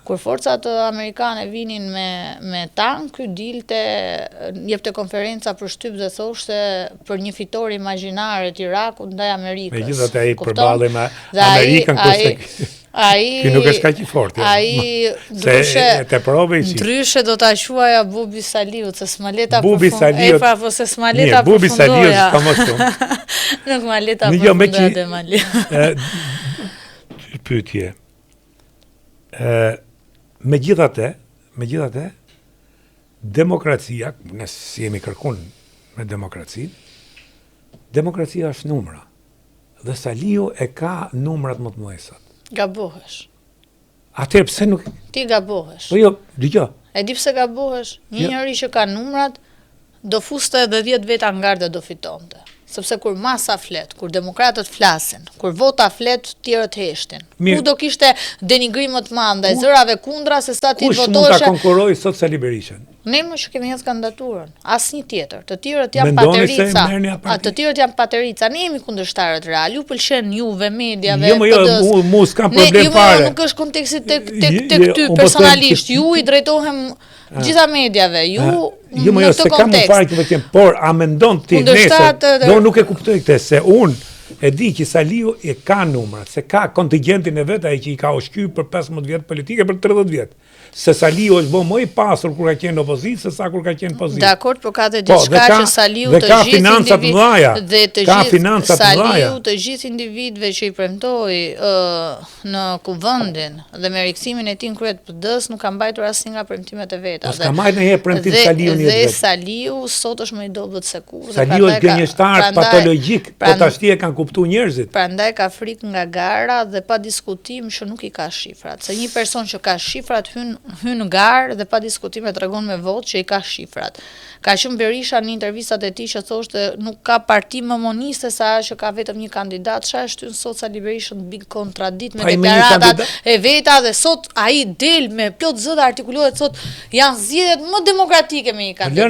Kur forcat amerikane vinin me tank, ky dilte, jepte konferenca për shtyp dhe thoshte për një fitore imagjinare të Irakut ndaj Amerikës. Megjithatë ai përballej me Amerikën kurse ky nuk është kaq i fortë. Ai ndryshe do ta quaja Bubi Saliut, se s'maleta përfundoja. Po se s'maleta përfundoja. Bubi Saliut s'ka më shumë. Nuk maleta përfundoja dhe mali. Pyetje. Megjithatë, demokracia, ne jemi kërkun me demokracinë, demokracia është numra. Dhe Saliu e ka numrat më të mëdha. Gabohesh. Atëherë pse nuk... Ti gabohesh. Po jo, dëgjoj. E di pse gabohesh? Një njeri që ka numrat, do fuste edhe 10 veta nga garda do fitonte. Sepse kur masa flet, kur demokratët flasin, kur vota flet, tjerët heshtin. Ku do kishte denigrim më të madh ndaj zërave kundra se sa ti votoshe. Kush mund ta konkurrojë sot Sali Berishën? Ne më që kemi hedhë kandidaturën, asnjë tjetër. Të tjerët janë paterica. Të tjerët janë paterica. Ne jemi kundërshtarët real. Ju pëlqen juve, mediave, PD-s. Mu s'kam problem fare. Nuk është konteksti tek ty personalisht. Ju i drejtohem gjitha mediave. Ju në këtë kontekst. Por a mendon ti nesër? Do nuk e kuptoj këtë se unë e di që Saliu e ka numrat, se ka kontingentin e vet ai që i ka ushqyer për 15 vjet politike për 30 vjet. Se Saliu është më i pasur kur ka qenë në opozicië se sa kur ka qenë pozitë. Dakord, por ka të diçka që Saliu të gjithë Saliu të gjithë individëve që i premtoi në kuvendin dhe me rikthimin e tij në krye të PD-s nuk ka mbajtur asnjë nga premtimet e veta. S'ka marrë ndonjëherë premtim Saliu në jetë. Dhe Saliu sot është më i dobët se kur. Saliu është gënjeshtar patologjik, po tash e kanë kuptuar njerëzit. Prandaj ka frikë nga gara dhe pa diskutim që nuk i ka shifrat. Se një person që ka shifrat hyn në garë dhe pa diskutime tregon me votë që i ka shifrat. Ka qenë Berisha në intervistat e tij që thoshte nuk ka parti më moniste sa që ka vetëm një kandidat. Çfarë shtyn sot Sali Berisha në big kontradikt me deklaratat e veta dhe sot ai del me plot zë dhe artikulohet sot janë zgjedhjet më demokratike me një kandidat.